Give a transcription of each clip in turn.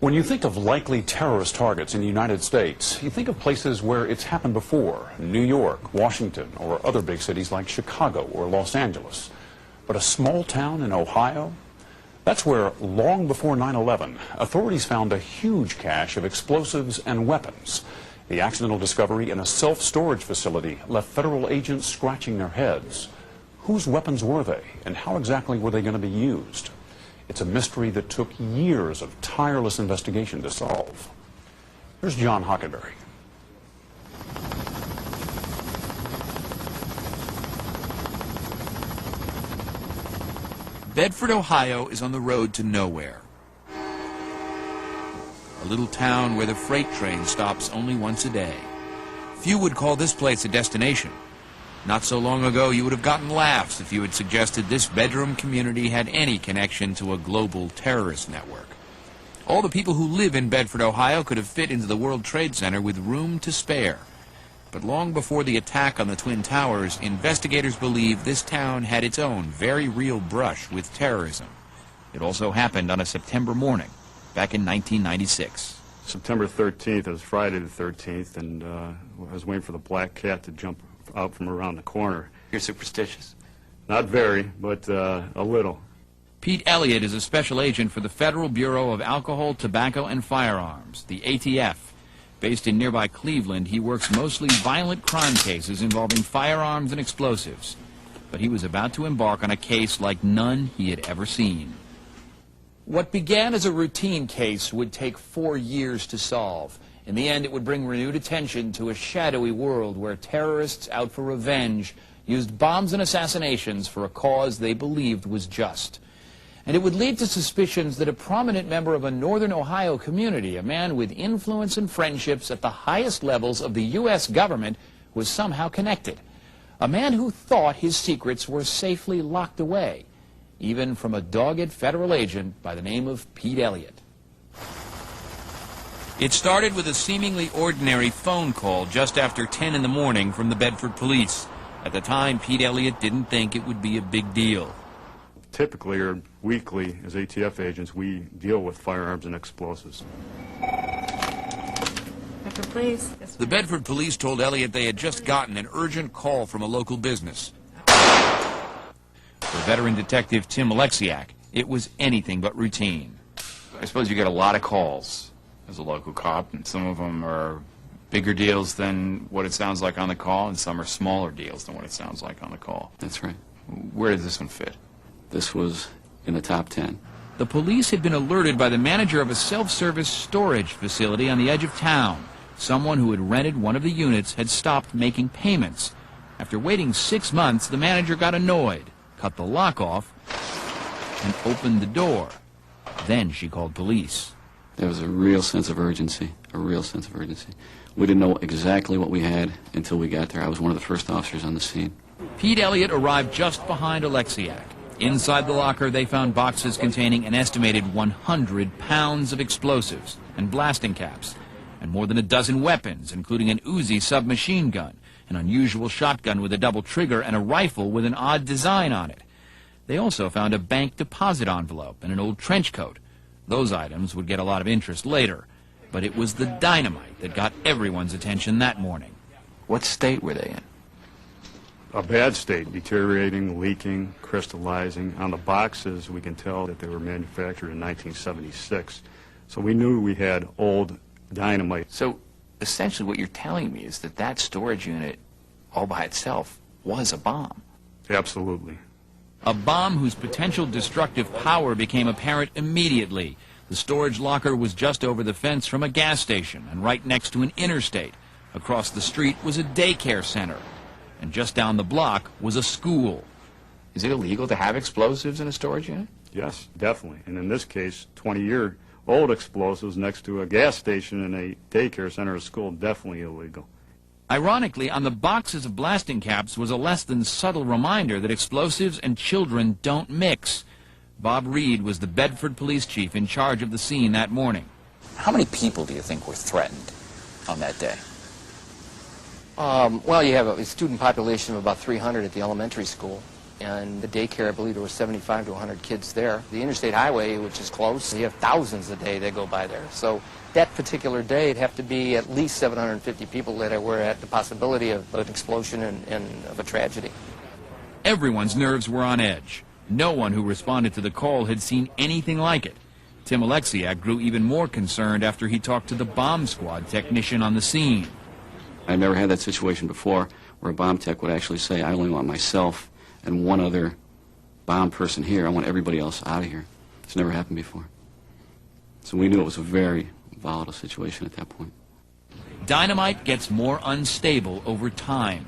When you think of likely terrorist targets in the United States, you think of places where it's happened before, New York, Washington, or other big cities like Chicago or Los Angeles. But a small town in Ohio? That's where, long before 9/11, authorities found a huge cache of explosives and weapons. The accidental discovery in a self-storage facility left federal agents scratching their heads. Whose weapons were they, and how exactly were they going to be used? It's a mystery that took years of tireless investigation to solve. Here's John Hockenberry. Bedford, Ohio is on the road to nowhere. A little town where the freight train stops only once a day. Few would call this place a destination. Not so long ago, you would have gotten laughs if you had suggested this bedroom community had any connection to a global terrorist network. All the people who live in Bedford, Ohio could have fit into the World Trade Center with room to spare. But long before the attack on the Twin Towers, investigators believe this town had its own very real brush with terrorism. It also happened on a September morning, back in 1996. September 13th, it was Friday the 13th, and I was waiting for the black cat to jump out from around the corner. You're superstitious? Not very, but a little. Pete Elliott is a special agent for the Federal Bureau of Alcohol, Tobacco, and Firearms, the ATF. Based in nearby Cleveland, he works mostly violent crime cases involving firearms and explosives. But he was about to embark on a case like none he had ever seen. What began as a routine case would take 4 years to solve. In the end, it would bring renewed attention to a shadowy world where terrorists out for revenge used bombs and assassinations for a cause they believed was just. And it would lead to suspicions that a prominent member of a northern Ohio community, a man with influence and friendships at the highest levels of the U.S. government, was somehow connected. A man who thought his secrets were safely locked away, even from a dogged federal agent by the name of Pete Elliott. It started with a seemingly ordinary phone call just after 10 in the morning from the Bedford police. At the time, Pete Elliott didn't think it would be a big deal. Typically, or weekly, as ATF agents, we deal with firearms and explosives. Bedford Police. The Bedford police told Elliott they had just gotten an urgent call from a local business. For veteran detective Tim Alexiak, it was anything but routine. I suppose you get a lot of calls as a local cop, and some of them are bigger deals than what it sounds like on the call, and some are smaller deals than what it sounds like on the call. That's right. Where did this one fit? This was in the top 10. The police had been alerted by the manager of a self-service storage facility on the edge of town. Someone who had rented one of the units had stopped making payments. After waiting 6 months, the manager got annoyed, cut the lock off, and opened the door. Then she called police. There was a real sense of urgency, a real sense of urgency. We didn't know exactly what we had until we got there. I was one of the first officers on the scene. Pete Elliott arrived just behind Alexiak. Inside the locker, they found boxes containing an estimated 100 pounds of explosives and blasting caps, and more than a dozen weapons, including an Uzi submachine gun, an unusual shotgun with a double trigger, and a rifle with an odd design on it. They also found a bank deposit envelope and an old trench coat. Those items would get a lot of interest later, but it was the dynamite that got everyone's attention that morning. What state were they in? A bad state, deteriorating, leaking, crystallizing. On the boxes, we can tell that they were manufactured in 1976. So we knew we had old dynamite. So essentially what you're telling me is that that storage unit, all by itself, was a bomb. Absolutely. A bomb whose potential destructive power became apparent immediately. The storage locker was just over the fence from a gas station and right next to an interstate. Across the street was a daycare center. And just down the block was a school. Is it illegal to have explosives in a storage unit? Yes, definitely. And in this case, 20-year-old explosives next to a gas station and a daycare center or school, definitely illegal. Ironically, on the boxes of blasting caps was a less than subtle reminder that explosives and children don't mix. Bob Reed was the Bedford police chief in charge of the scene that morning. How many people do you think were threatened on that day? Well, you have a student population of about 300 at the elementary school. And the daycare, I believe there were 75 to 100 kids there. The interstate highway, which is close, you have thousands a day that go by there. So that particular day, it'd have to be at least 750 people that were at the possibility of an explosion and of a tragedy. Everyone's nerves were on edge. No one who responded to the call had seen anything like it. Tim Alexiak grew even more concerned after he talked to the bomb squad technician on the scene. I've never had that situation before where a bomb tech would actually say, I only want myself and one other bomb person here. I want everybody else out of here. It's never happened before. So we knew it was a very volatile situation at that point. Dynamite gets more unstable over time.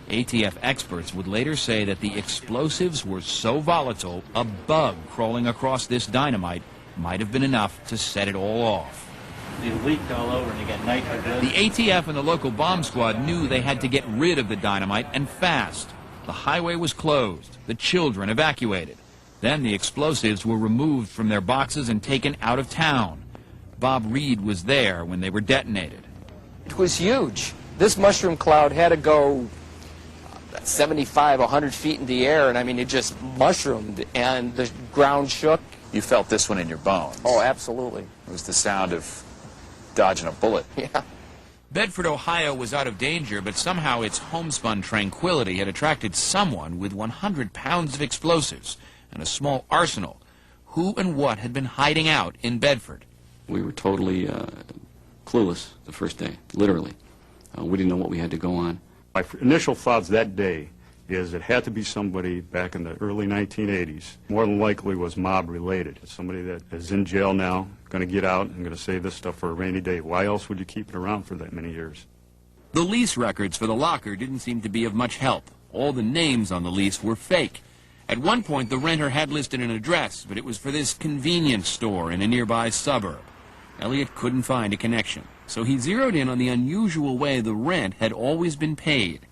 ATF experts would later say that the explosives were so volatile, a bug crawling across this dynamite might have been enough to set it all off. It leaked all over and you got nitrogen. The ATF and the local bomb squad knew they had to get rid of the dynamite, and fast. The highway was closed, the children evacuated. Then the explosives were removed from their boxes and taken out of town. Bob Reed was there when they were detonated. It was huge. This mushroom cloud had to go 75, 100 feet in the air, and I mean, it just mushroomed, and the ground shook. You felt this one in your bones. Oh, absolutely. It was the sound of dodging a bullet. Yeah. Bedford, Ohio was out of danger, but somehow its homespun tranquility had attracted someone with 100 pounds of explosives and a small arsenal. Who and what had been hiding out in Bedford? We were totally clueless the first day, literally. We didn't know what we had to go on. My initial thoughts that day is it had to be somebody back in the early 1980s. More than likely was mob related. It's somebody that is in jail now, going to get out and going to save this stuff for a rainy day. Why else would you keep it around for that many years? The lease records for the locker didn't seem to be of much help. All the names on the lease were fake. At one point, the renter had listed an address, but it was for this convenience store in a nearby suburb. Elliot couldn't find a connection, so he zeroed in on the unusual way the rent had always been paid.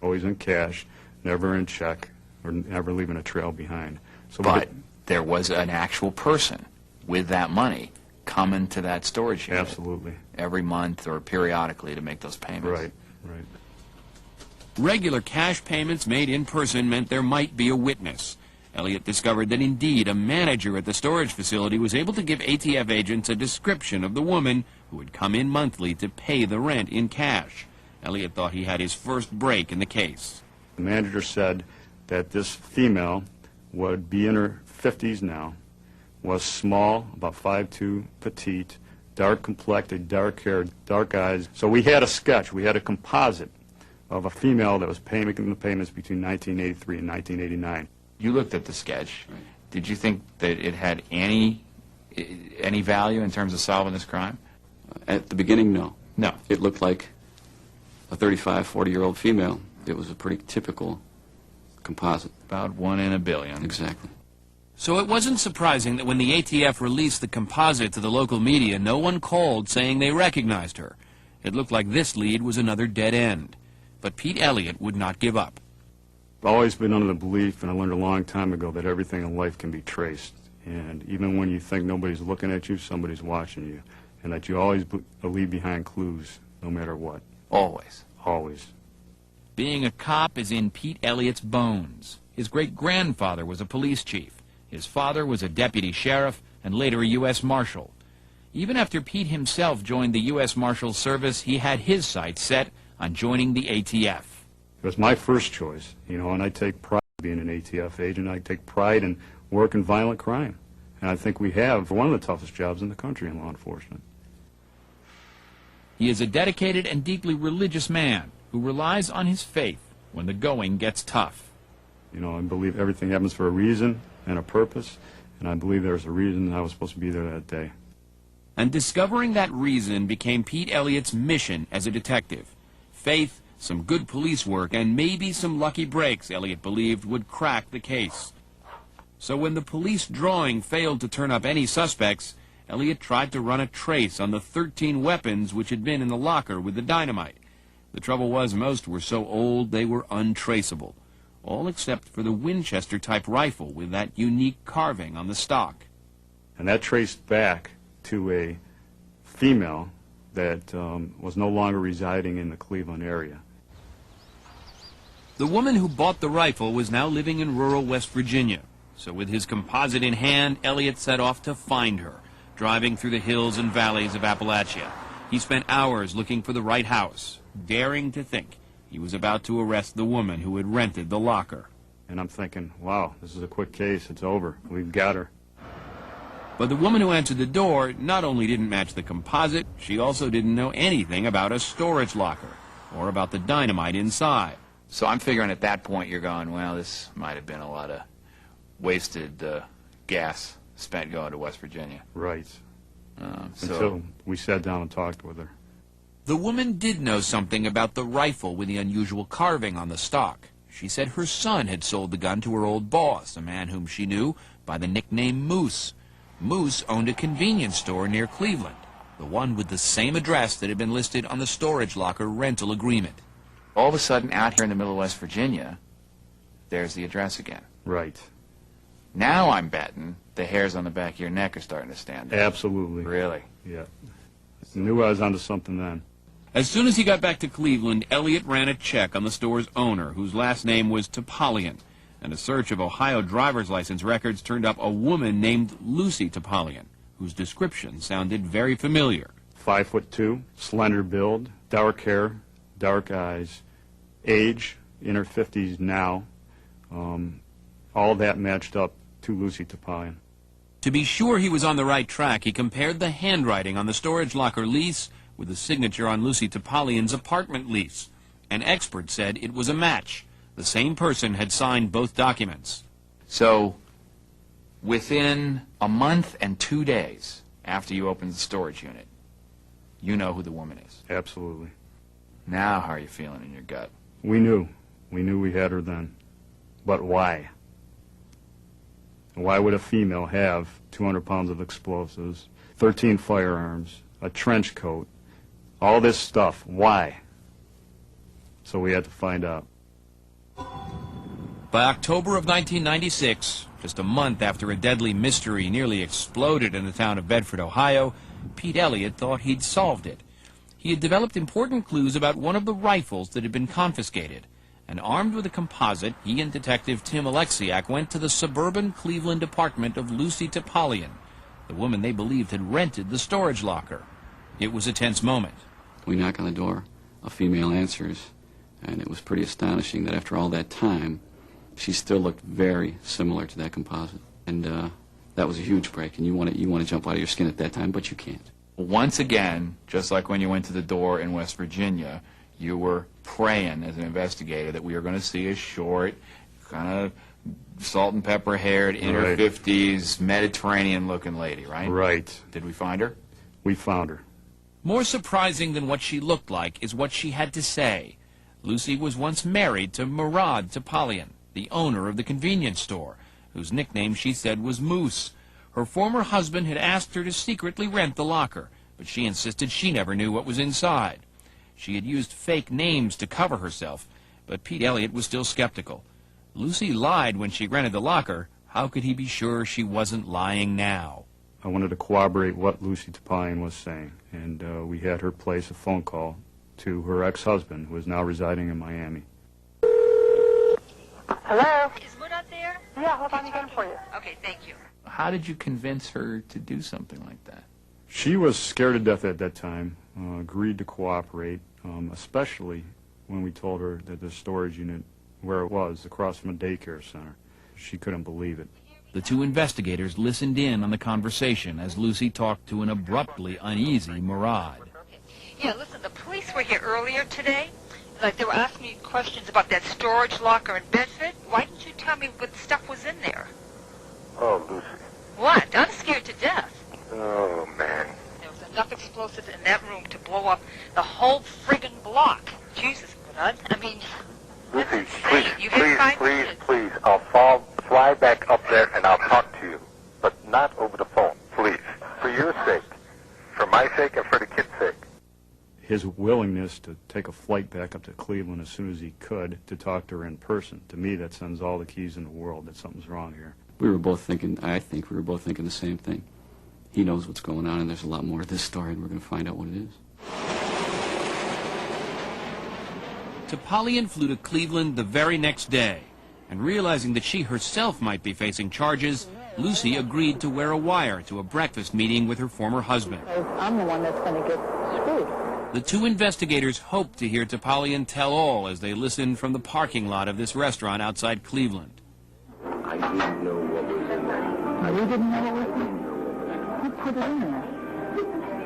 Always in cash, never in check, or never leaving a trail behind. So But there was an actual person with that money coming to that storage unit. Absolutely. Every month or periodically to make those payments. Right, right. Regular cash payments made in person meant there might be a witness. Elliot discovered that indeed a manager at the storage facility was able to give ATF agents a description of the woman who would come in monthly to pay the rent in cash. Elliot thought he had his first break in the case. The manager said that this female would be in her 50s now, was small, about 5'2", petite, dark complected, dark hair, dark eyes. So we had a sketch, we had a composite of a female that was making the payments between 1983 and 1989. You looked at the sketch. Did you think that it had any value in terms of solving this crime? At the beginning, no. No. It looked like a 35, 40-year-old female. It was a pretty typical composite. About 1 in a billion. Exactly. So it wasn't surprising that when the ATF released the composite to the local media, no one called saying they recognized her. It looked like this lead was another dead end. But Pete Elliott would not give up. I've always been under the belief, and I learned a long time ago, that everything in life can be traced. And even when you think nobody's looking at you, somebody's watching you. And that you always leave behind clues, no matter what. Always. Always. Being a cop is in Pete Elliott's bones. His great-grandfather was a police chief. His father was a deputy sheriff and later a U.S. Marshal. Even after Pete himself joined the U.S. Marshal Service, he had his sights set on joining the ATF. It was my first choice, you know, and I take pride in being an ATF agent. I take pride in working violent crime. And I think we have one of the toughest jobs in the country in law enforcement. He is a dedicated and deeply religious man who relies on his faith when the going gets tough. You know, I believe everything happens for a reason and a purpose, and I believe there's a reason I was supposed to be there that day. And discovering that reason became Pete Elliott's mission as a detective. Faith, some good police work, and maybe some lucky breaks, Elliott believed, would crack the case. So when the police drawing failed to turn up any suspects, Elliott tried to run a trace on the 13 weapons which had been in the locker with the dynamite. The trouble was most were so old they were untraceable, all except for the Winchester-type rifle with that unique carving on the stock. And that traced back to a female that was no longer residing in the Cleveland area. The woman who bought the rifle was now living in rural West Virginia. So with his composite in hand, Elliot set off to find her, driving through the hills and valleys of Appalachia. He spent hours looking for the right house, daring to think he was about to arrest the woman who had rented the locker. And I'm thinking, wow, this is a quick case. It's over. We've got her. But the woman who answered the door not only didn't match the composite, she also didn't know anything about a storage locker or about the dynamite inside. So I'm figuring at that point you're going, well, this might have been a lot of wasted gas spent going to West Virginia. Right. So Until we sat down and talked with her. The woman did know something about the rifle with the unusual carving on the stock. She said her son had sold the gun to her old boss, a man whom she knew by the nickname Moose. Moose owned a convenience store near Cleveland, the one with the same address that had been listed on the storage locker rental agreement. all of a sudden, out here in the middle of West Virginia, there's the address again. Right. Now I'm betting the hairs on the back of your neck are starting to stand up. Absolutely. Really? Yeah. Knew I was onto something then. As soon as he got back to Cleveland, Elliot ran a check on the store's owner, whose last name was Topolian, and a search of Ohio driver's license records turned up a woman named Lucy Topolian, whose description sounded very familiar. 5'2", slender build, dark hair, dark eyes, age, in her 50s now. All that matched up to Lucy Topolian. To be sure he was on the right track, he compared the handwriting on the storage locker lease with the signature on Lucy Topolian's apartment lease. An expert said it was a match. The same person had signed both documents. So, within a month and 2 days after you opened the storage unit, you know who the woman is. Absolutely. Now how are you feeling in your gut? We knew. We knew we had her then. But why? Why would a female have 200 pounds of explosives, 13 firearms, a trench coat, all this stuff? Why? So we had to find out. By October of 1996, just a month after a deadly mystery nearly exploded in the town of Bedford, Ohio, Pete Elliott thought he'd solved it. He had developed important clues about one of the rifles that had been confiscated. And armed with a composite, he and Detective Tim Alexiak went to the suburban Cleveland apartment of Lucy Topolian, the woman they believed had rented the storage locker. It was a tense moment. We knock on the door, a female answers, and it was pretty astonishing that after all that time, she still looked very similar to that composite. And that was a huge break, and you want to jump out of your skin at that time, but you can't. Once again, just like when you went to the door in West Virginia, you were praying as an investigator that we were going to see a short, kind of salt and pepper haired, in her 50s, Mediterranean-looking lady, right? Right. Did we find her? We found her. More surprising than what she looked like is what she had to say. Lucy was once married to Murad Topolian, the owner of the convenience store, whose nickname she said was Moose. Her former husband had asked her to secretly rent the locker, but she insisted she never knew what was inside. She had used fake names to cover herself, but Pete Elliott was still skeptical. Lucy lied when she rented the locker. How could he be sure she wasn't lying now? I wanted to corroborate what Lucy Topolian was saying, and we had her place a phone call to her ex-husband, who is now residing in Miami. Hello? Is Murad there? Yeah, hold on, I got him for you. Okay, thank you. How did you convince her to do something like that? She was scared to death at that time, agreed to cooperate, especially when we told her that the storage unit, where it was, across from a daycare center. She couldn't believe it. The two investigators listened in on the conversation as Lucy talked to an abruptly uneasy Murad. Yeah, listen, the police were here earlier today. Like, they were asking me questions about that storage locker in Bedford. Why didn't you tell me what stuff was in there? Oh, Lucy. What? I'm scared to death. Oh, man. There was enough explosives in that room to blow up the whole friggin' block. Jesus, Murad. I mean, Lucy, that's please, insane. You have 5 please, minutes. please. I'll fly back up there and I'll talk to you, but not over the phone, please. For your sake, for my sake, and for the kid's sake. His willingness to take a flight back up to Cleveland as soon as he could to talk to her in person, to me, that sends all the keys in the world that something's wrong here. We were both thinking, I think we were both thinking the same thing. He knows what's going on, and there's a lot more to this story, and we're going to find out what it is. Topalian flew to Cleveland the very next day, and realizing that she herself might be facing charges, Lucy agreed to wear a wire to a breakfast meeting with her former husband. I'm the one that's going to get screwed. The two investigators hoped to hear Topalian tell all as they listened from the parking lot of this restaurant outside Cleveland. I didn't know what was in there. You didn't know what was in there? Who put it in there?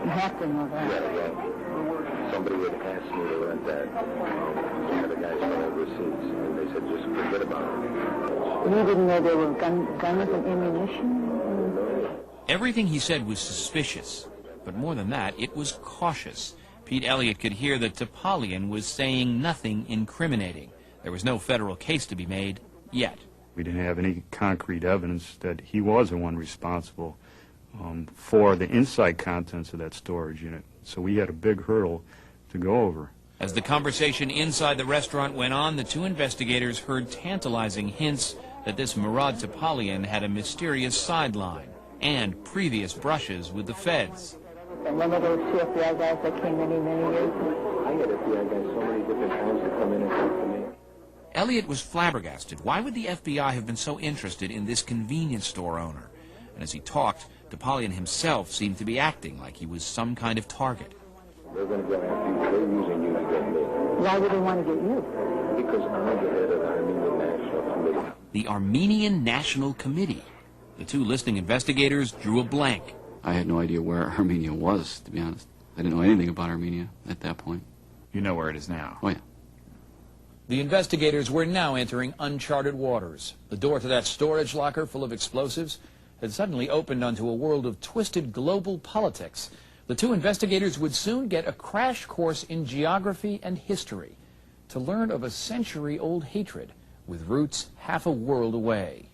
You have to know that. Yeah, well, somebody had asked me to rent that. One of the guys from overseas, and they said, just forget about it. You didn't know there were guns and ammunition? Everything he said was suspicious, but more than that, it was cautious. Pete Elliott could hear that Topalian was saying nothing incriminating. There was no federal case to be made yet. We didn't have any concrete evidence that he was the one responsible for the inside contents of that storage unit. So we had a big hurdle to go over. As the conversation inside the restaurant went on, the two investigators heard tantalizing hints that this Murad Topalian had a mysterious sideline and previous brushes with the feds. Remember those two FBI guys that came many years ago? I had FBI guys so many different times to come in and talk to me. Elliott was flabbergasted. Why would the FBI have been so interested in this convenience store owner? And as he talked, Topalian himself seemed to be acting like he was some kind of target. They're going to go after you. They're using you to get me. Why would they want to get you? Because I'm the head of the Armenian National Committee. The Armenian National Committee. The two listening investigators drew a blank. I had no idea where Armenia was, to be honest. I didn't know anything about Armenia at that point. You know where it is now. Oh, yeah. The investigators were now entering uncharted waters. The door to that storage locker full of explosives had suddenly opened onto a world of twisted global politics. The two investigators would soon get a crash course in geography and history to learn of a century-old hatred with roots half a world away.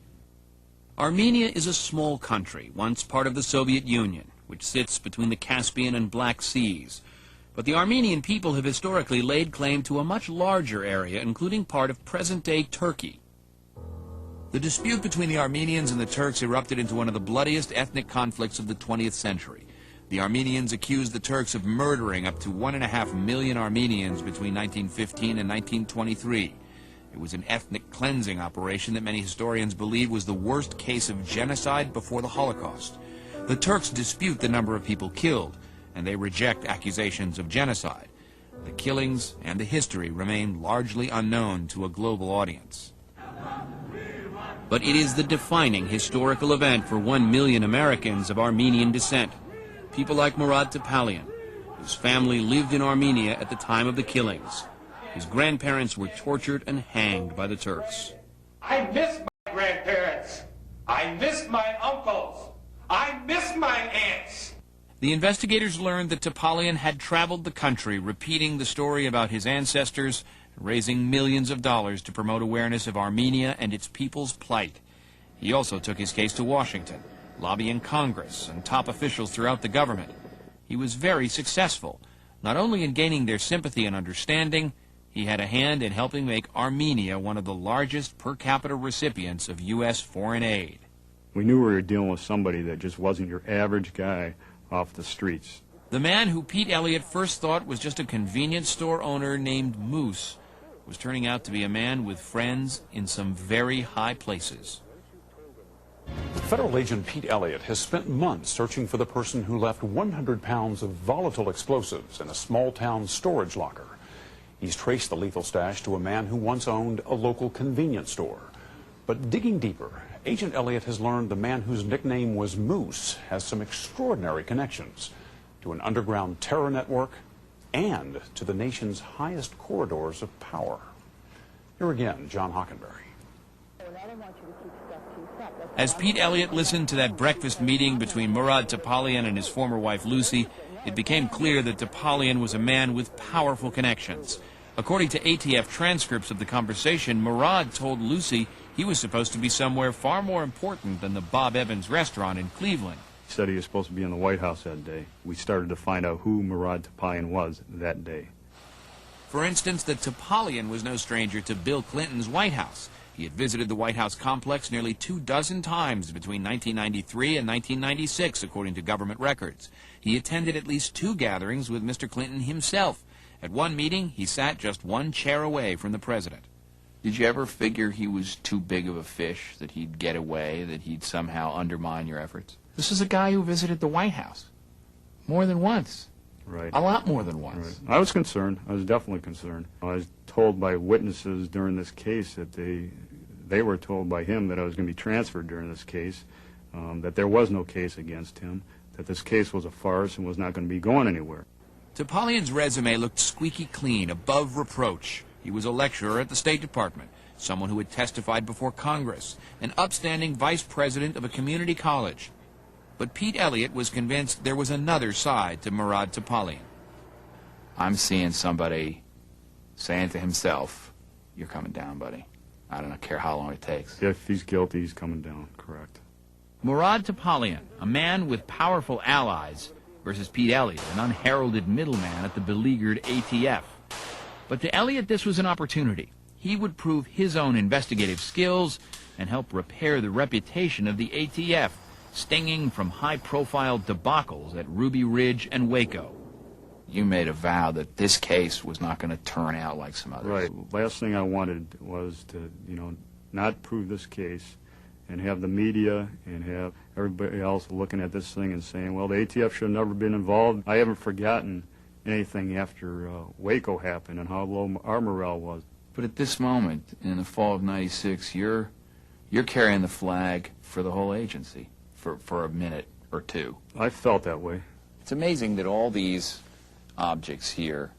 Armenia is a small country, once part of the Soviet Union, which sits between the Caspian and Black Seas. But the Armenian people have historically laid claim to a much larger area, including part of present-day Turkey. The dispute between the Armenians and the Turks erupted into one of the bloodiest ethnic conflicts of the 20th century. The Armenians accused the Turks of murdering up to 1.5 million Armenians between 1915 and 1923. It was an ethnic cleansing operation that many historians believe was the worst case of genocide before the Holocaust. The Turks dispute the number of people killed, and they reject accusations of genocide. The killings and the history remain largely unknown to a global audience. But it is the defining historical event for 1 million Americans of Armenian descent. People like Murad Topalian, whose family lived in Armenia at the time of the killings. His grandparents were tortured and hanged by the Turks. I miss my grandparents. I miss my uncles. I miss my aunts. The investigators learned that Topalian had traveled the country, repeating the story about his ancestors, raising millions of dollars to promote awareness of Armenia and its people's plight. He also took his case to Washington, lobbying Congress and top officials throughout the government. He was very successful, not only in gaining their sympathy and understanding, he had a hand in helping make Armenia one of the largest per capita recipients of U.S. foreign aid. We knew we were dealing with somebody that just wasn't your average guy off the streets. The man who Pete Elliott first thought was just a convenience store owner named Moose was turning out to be a man with friends in some very high places. Federal agent Pete Elliott has spent months searching for the person who left 100 pounds of volatile explosives in a small-town storage locker. He's traced the lethal stash to a man who once owned a local convenience store. But digging deeper, Agent Elliott has learned the man whose nickname was Moose has some extraordinary connections to an underground terror network and to the nation's highest corridors of power. Here again, John Hockenberry. As Pete Elliott listened to that breakfast meeting between Murad Topalian and his former wife Lucy, it became clear that Topalian was a man with powerful connections. According to ATF transcripts of the conversation, Murad told Lucy he was supposed to be somewhere far more important than the Bob Evans restaurant in Cleveland. He said he was supposed to be in the White House that day. We started to find out who Murad Topalian was that day. For instance, that Topalian was no stranger to Bill Clinton's White House. He had visited the White House complex nearly 24 times between 1993 and 1996, according to government records. He attended at least 2 gatherings with Mr. Clinton himself, At one meeting, he sat just one chair away from the president. Did you ever figure he was too big of a fish, that he'd get away, that he'd somehow undermine your efforts? This is a guy who visited the White House more than once. Right. A lot more than once. Right. I was concerned. I was definitely concerned. I was told by witnesses during this case that they were told by him that I was going to be transferred during this case, that there was no case against him, that this case was a farce and was not going to be going anywhere. Topalian's resume looked squeaky clean, above reproach. He was a lecturer at the State Department, someone who had testified before Congress, an upstanding vice president of a community college. But Pete Elliott was convinced there was another side to Murad Topalian. I'm seeing somebody saying to himself, "You're coming down, buddy. I don't care how long it takes." If he's guilty, he's coming down, correct. Murad Topalian, a man with powerful allies, versus Pete Elliott, an unheralded middleman at the beleaguered ATF. But to Elliott, this was an opportunity. He would prove his own investigative skills and help repair the reputation of the ATF, stinging from high-profile debacles at Ruby Ridge and Waco. You made a vow that this case was not going to turn out like some others. Right. Last thing I wanted was to, not prove this case and have the media and have everybody else looking at this thing and saying, well, the ATF should have never been involved. I haven't forgotten anything after Waco happened and how low our morale was. But at this moment, in the fall of '96, you're carrying the flag for the whole agency for a minute or two. I felt that way. It's amazing that all these objects here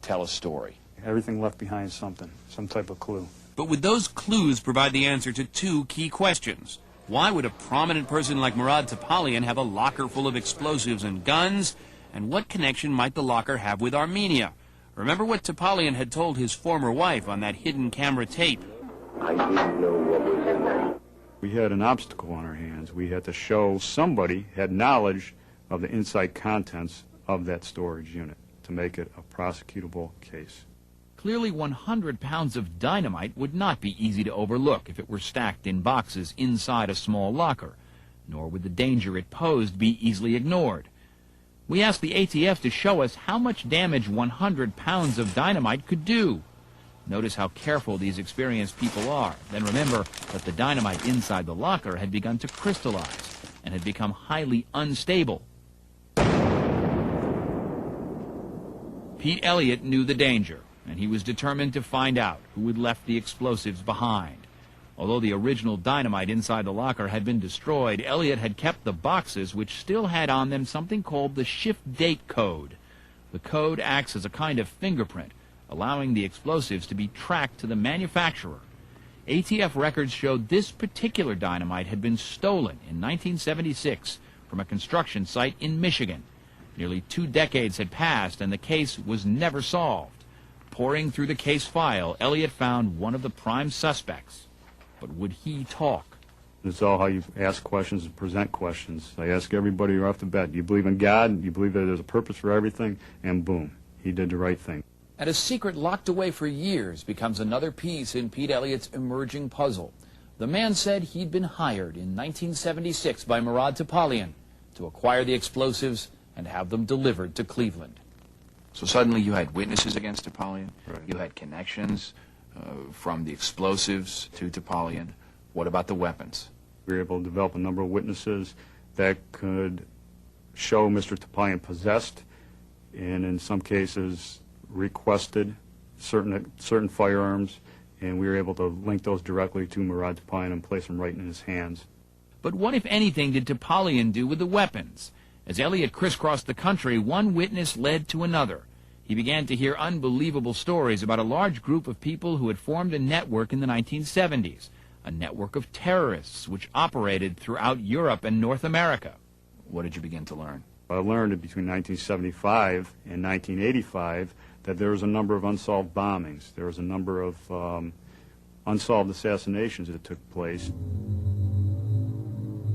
tell a story. Everything left behind something, some type of clue. But would those clues provide the answer to two key questions? Why would a prominent person like Murad Topalian have a locker full of explosives and guns? And what connection might the locker have with Armenia? Remember what Topalian had told his former wife on that hidden camera tape. I didn't know what was in there. We had an obstacle on our hands. We had to show somebody had knowledge of the inside contents of that storage unit to make it a prosecutable case. Clearly 100 pounds of dynamite would not be easy to overlook if it were stacked in boxes inside a small locker, nor would the danger it posed be easily ignored. We asked the ATF to show us how much damage 100 pounds of dynamite could do. Notice how careful these experienced people are. Then remember that the dynamite inside the locker had begun to crystallize and had become highly unstable. Pete Elliott knew the danger, and he was determined to find out who had left the explosives behind. Although the original dynamite inside the locker had been destroyed, Elliott had kept the boxes, which still had on them something called the shift date code. The code acts as a kind of fingerprint, allowing the explosives to be tracked to the manufacturer. ATF records showed this particular dynamite had been stolen in 1976 from a construction site in Michigan. Nearly 2 decades had passed, and the case was never solved. Poring through the case file, Elliott found one of the prime suspects. But would he talk? It's all how you ask questions and present questions. I ask everybody right off the bat, do you believe in God? Do you believe that there's a purpose for everything? And boom, he did the right thing. And a secret locked away for years becomes another piece in Pete Elliott's emerging puzzle. The man said he'd been hired in 1976 by Murad Topalian to acquire the explosives and have them delivered to Cleveland. So suddenly you had witnesses against Topalian. Right. You had connections from the explosives to Topalian. What about the weapons? We were able to develop a number of witnesses that could show Mr. Topalian possessed, and in some cases requested certain firearms, and we were able to link those directly to Murad Topalian and place them right in his hands. But what, if anything, did Topalian do with the weapons? As Elliott crisscrossed the country, one witness led to another. He began to hear unbelievable stories about a large group of people who had formed a network in the 1970s, a network of terrorists which operated throughout Europe and North America. What did you begin to learn? I learned that between 1975 and 1985 that there was a number of unsolved bombings. There was a number of unsolved assassinations that took place.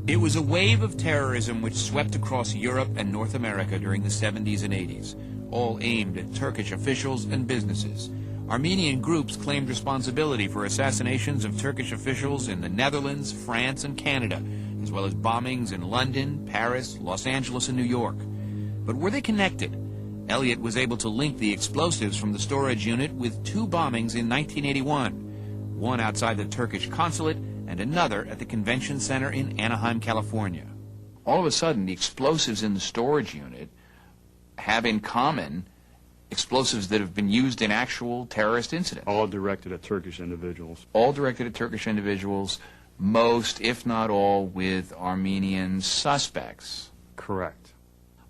It was a wave of terrorism which swept across Europe and North America during the 70s and 80s, all aimed at Turkish officials and businesses. Armenian groups claimed responsibility for assassinations of Turkish officials in the Netherlands, France, and Canada, as well as bombings in London, Paris, Los Angeles, and New York. But were they connected? Elliott was able to link the explosives from the storage unit with two bombings in 1981, one outside the Turkish consulate and another at the convention center in Anaheim, California. All of a sudden, the explosives in the storage unit have in common explosives that have been used in actual terrorist incidents. All directed at Turkish individuals. All directed at Turkish individuals, most, if not all, with Armenian suspects. Correct.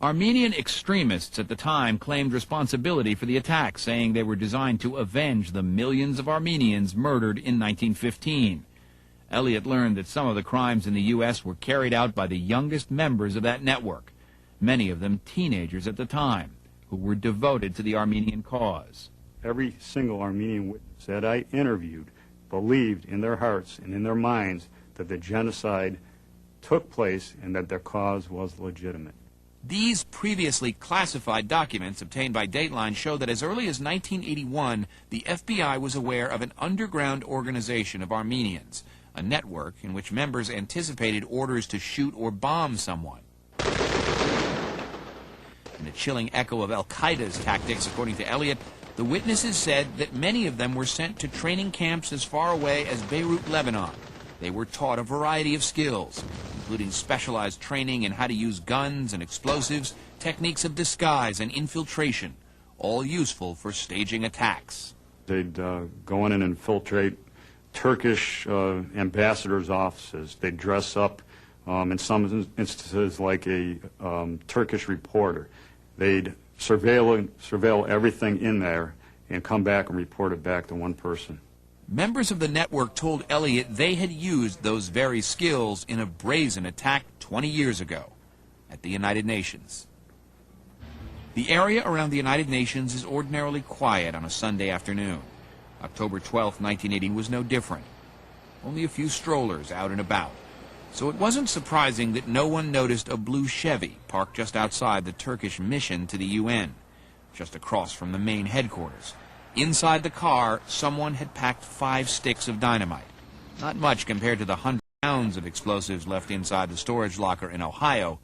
Armenian extremists at the time claimed responsibility for the attack, saying they were designed to avenge the millions of Armenians murdered in 1915. Elliott learned that some of the crimes in the U.S. were carried out by the youngest members of that network, many of them teenagers at the time, who were devoted to the Armenian cause. Every single Armenian witness that I interviewed believed in their hearts and in their minds that the genocide took place and that their cause was legitimate. These previously classified documents obtained by Dateline show that as early as 1981, the FBI was aware of an underground organization of Armenians, a network in which members anticipated orders to shoot or bomb someone. In a chilling echo of al-Qaeda's tactics, according to Elliott, the witnesses said that many of them were sent to training camps as far away as Beirut, Lebanon. They were taught a variety of skills, including specialized training in how to use guns and explosives, techniques of disguise and infiltration, all useful for staging attacks. They'd go in and infiltrate Turkish ambassadors' offices. They'd dress up, in some instances, like a Turkish reporter. They'd surveil everything in there and come back and report it back to one person. Members of the network told Elliott they had used those very skills in a brazen attack 20 years ago at the United Nations. The area around the United Nations is ordinarily quiet on a Sunday afternoon. October 12, 1980 was no different. Only a few strollers out and about. So it wasn't surprising that no one noticed a blue Chevy parked just outside the Turkish mission to the UN, just across from the main headquarters. Inside the car, someone had packed 5 sticks of dynamite. Not much compared to the 100 pounds of explosives left inside the storage locker in Ohio.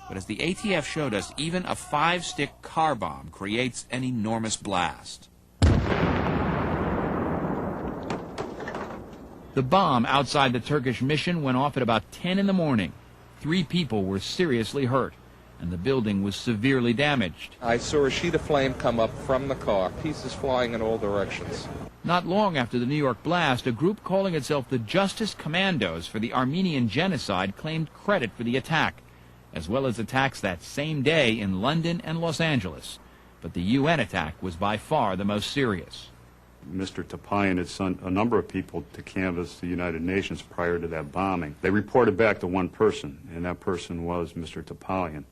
But as the ATF showed us, even a 5-stick car bomb creates an enormous blast. The bomb outside the Turkish mission went off at about 10 in the morning. 3 people were seriously hurt, and the building was severely damaged. I saw a sheet of flame come up from the car, pieces flying in all directions. Not long after the New York blast, a group calling itself the Justice Commandos for the Armenian Genocide claimed credit for the attack, as well as attacks that same day in London and Los Angeles. But the UN attack was by far the most serious. Mr. Topalian had sent a number of people to canvass the United Nations prior to that bombing. They reported back to one person, and that person was Mr. Topalian.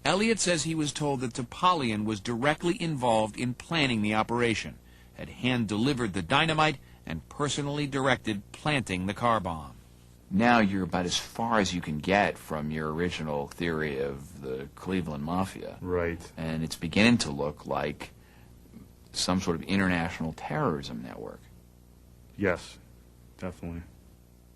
Elliott says he was told that Topalian was directly involved in planning the operation, had hand-delivered the dynamite, and personally directed planting the car bomb. Now you're about as far as you can get from your original theory of the Cleveland Mafia. Right. And it's beginning to look like some sort of international terrorism network. Yes, definitely.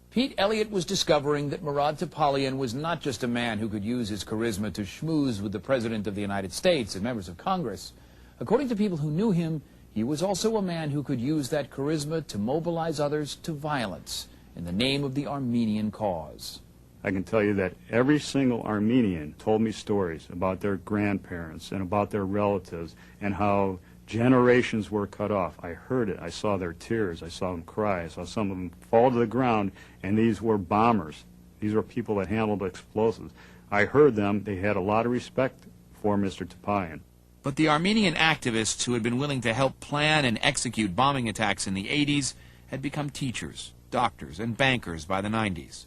Pete Elliott was discovering that Murad Topalian was not just a man who could use his charisma to schmooze with the President of the United States and members of Congress. According to people who knew him, he was also a man who could use that charisma to mobilize others to violence in the name of the Armenian cause. I can tell you that every single Armenian told me stories about their grandparents and about their relatives and how generations were cut off. I heard it. I saw their tears. I saw them cry. I saw some of them fall to the ground, and these were bombers. These were people that handled explosives. I heard them. They had a lot of respect for Mr. Topalian. But the Armenian activists who had been willing to help plan and execute bombing attacks in the 80s had become teachers, doctors, and bankers by the 90s.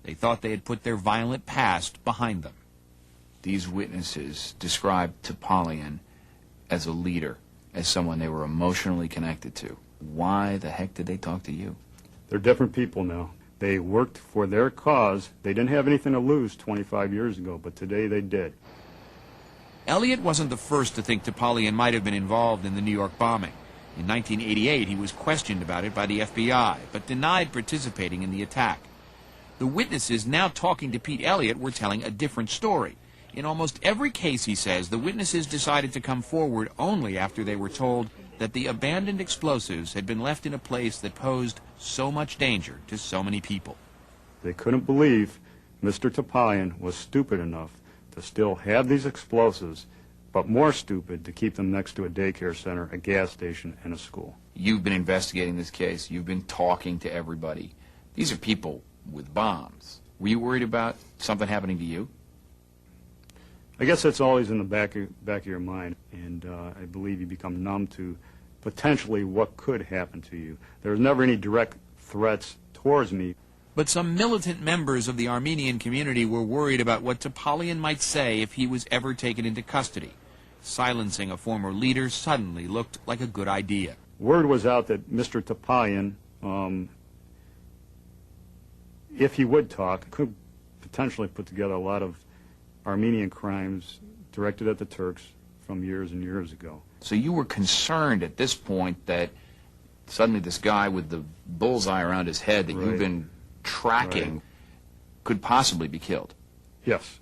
They thought they had put their violent past behind them. These witnesses described Topalian as a leader, as someone they were emotionally connected to. Why the heck did they talk to you? They're different people now. They worked for their cause. They didn't have anything to lose 25 years ago, but today they did. Elliott wasn't the first to think Topalian might have been involved in the New York bombing. In 1988, he was questioned about it by the FBI, but denied participating in the attack. The witnesses now talking to Pete Elliott were telling a different story. In almost every case, he says, the witnesses decided to come forward only after they were told that the abandoned explosives had been left in a place that posed so much danger to so many people. They couldn't believe Mr. Topalian was stupid enough to still have these explosives, but more stupid to keep them next to a daycare center, a gas station, and a school. You've been investigating this case. You've been talking to everybody. These are people with bombs. Were you worried about something happening to you? I guess that's always in the back of your mind, and I believe you become numb to potentially what could happen to you. There was never any direct threats towards me. But some militant members of the Armenian community were worried about what Topalian might say if he was ever taken into custody. Silencing a former leader suddenly looked like a good idea. Word was out that Mr. Topalian, if he would talk, could potentially put together a lot of Armenian crimes directed at the Turks from years and years ago. So you were concerned at this point that suddenly this guy with the bullseye around his head that you've been tracking could possibly be killed? Yes.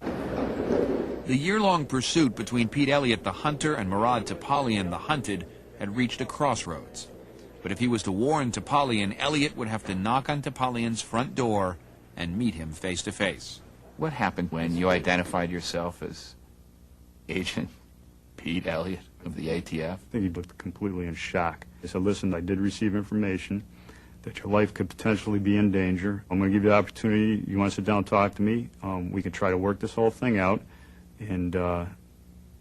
The year-long pursuit between Pete Elliott, the hunter, and Murad Topalian, the hunted, had reached a crossroads. But if he was to warn Topalian, Elliott would have to knock on Topalian's front door and meet him face to face. What happened when you identified yourself as Agent Pete Elliott of the ATF? I think he looked completely in shock. I said, listen, I did receive information that your life could potentially be in danger. I'm going to give you the opportunity. You want to sit down and talk to me? We can try to work this whole thing out. And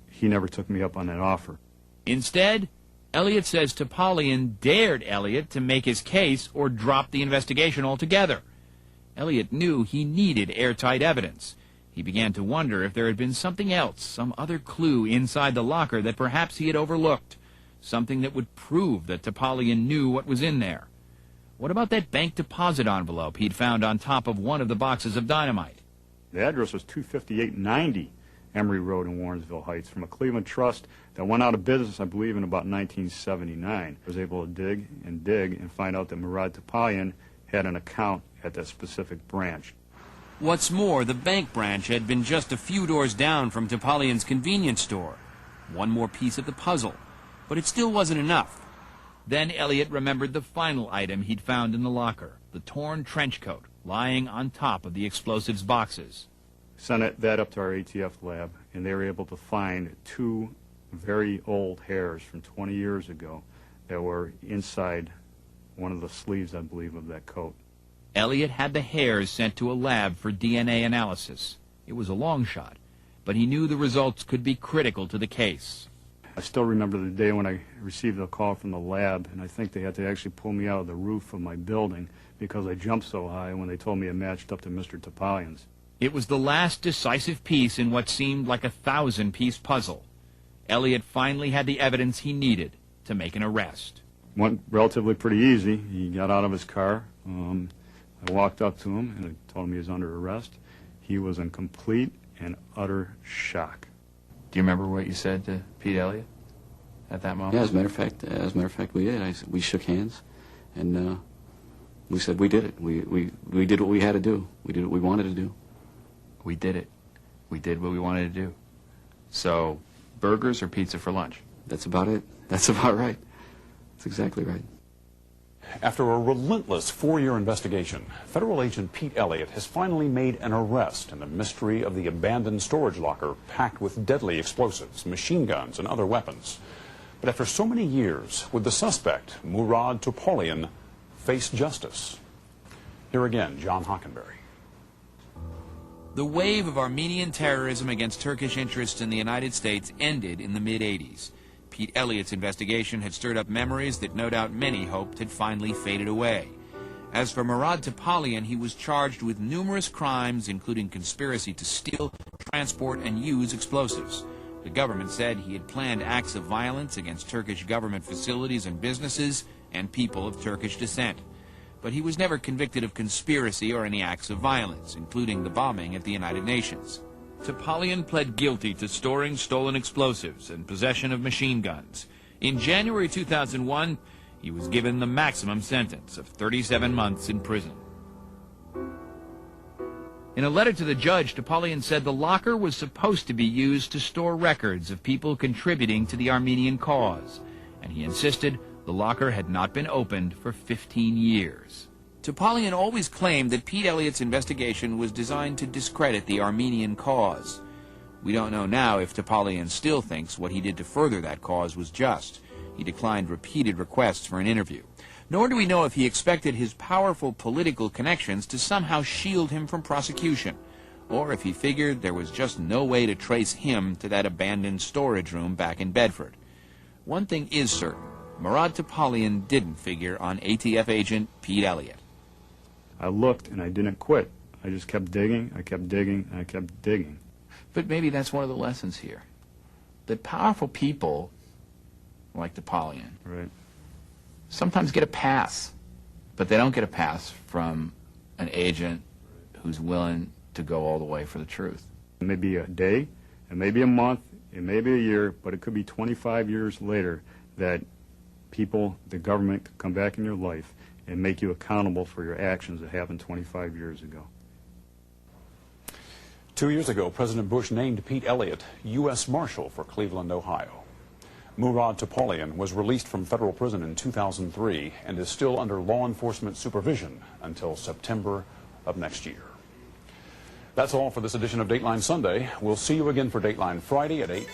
he never took me up on that offer. Instead, Elliott says Topalian dared Elliott to make his case or drop the investigation altogether. Elliott knew he needed airtight evidence. He began to wonder if there had been something else, some other clue inside the locker that perhaps he had overlooked, something that would prove that Topalian knew what was in there. What about that bank deposit envelope he'd found on top of one of the boxes of dynamite? The address was 25890 Emory Road in Warrensville Heights, from a Cleveland trust that went out of business, I believe, in about 1979. I was able to dig and find out that Murad Topalian had an account at that specific branch. What's more, the bank branch had been just a few doors down from Topalian's convenience store. One more piece of the puzzle. But it still wasn't enough. Then Elliott remembered the final item he'd found in the locker, the torn trench coat lying on top of the explosives boxes. Sent that up to our ATF lab, and they were able to find two very old hairs from 20 years ago that were inside one of the sleeves, I believe, of that coat. Elliott had the hairs sent to a lab for DNA analysis. It was a long shot, but he knew the results could be critical to the case. I still remember the day when I received a call from the lab, and I think they had to actually pull me out of the roof of my building because I jumped so high when they told me it matched up to Mr. Topalian's. It was the last decisive piece in what seemed like a 1,000-piece puzzle. Elliott finally had the evidence he needed to make an arrest. Went relatively pretty easy. He got out of his car. I walked up to him and I told him he was under arrest. He was in complete and utter shock. Do you remember what you said to Pete Elliott at that moment? Yeah, as a matter of fact, we did. We shook hands, and we said we did it. We did what we had to do. We did what we wanted to do. We did it. We did what we wanted to do. So, burgers or pizza for lunch? That's about it. That's about right. That's exactly right. After a relentless 4-year investigation, federal agent Pete Elliott has finally made an arrest in the mystery of the abandoned storage locker packed with deadly explosives, machine guns, and other weapons. But after so many years, would the suspect, Murad Topalian, face justice? Here again, John Hockenberry. The wave of Armenian terrorism against Turkish interests in the United States ended in the mid-'80s. Pete Elliott's investigation had stirred up memories that no doubt many hoped had finally faded away. As for Murad Topalian, he was charged with numerous crimes, including conspiracy to steal, transport, and use explosives. The government said he had planned acts of violence against Turkish government facilities and businesses and people of Turkish descent. But he was never convicted of conspiracy or any acts of violence, including the bombing at the United Nations. Topalian pled guilty to storing stolen explosives and possession of machine guns. In January 2001, he was given the maximum sentence of 37 months in prison. In a letter to the judge, Topalian said the locker was supposed to be used to store records of people contributing to the Armenian cause, and he insisted the locker had not been opened for 15 years. Topalian always claimed that Pete Elliott's investigation was designed to discredit the Armenian cause. We don't know now if Topalian still thinks what he did to further that cause was just. He declined repeated requests for an interview. Nor do we know if he expected his powerful political connections to somehow shield him from prosecution, or if he figured there was just no way to trace him to that abandoned storage room back in Bedford. One thing is certain. Murad Topalian didn't figure on ATF agent Pete Elliott. I looked and I didn't quit. I just kept digging, I kept digging, and I kept digging. But maybe that's one of the lessons here. That powerful people, like Topalian, sometimes get a pass, but they don't get a pass from an agent who's willing to go all the way for the truth. It may be a day, it may be a month, it may be a year, but it could be 25 years later that people, the government, could come back in your life and make you accountable for your actions that happened 25 years ago. 2 years ago, President Bush named Pete Elliott U.S. Marshal for Cleveland, Ohio. Murad Topalian was released from federal prison in 2003 and is still under law enforcement supervision until September of next year. That's all for this edition of Dateline Sunday. We'll see you again for Dateline Friday at 8.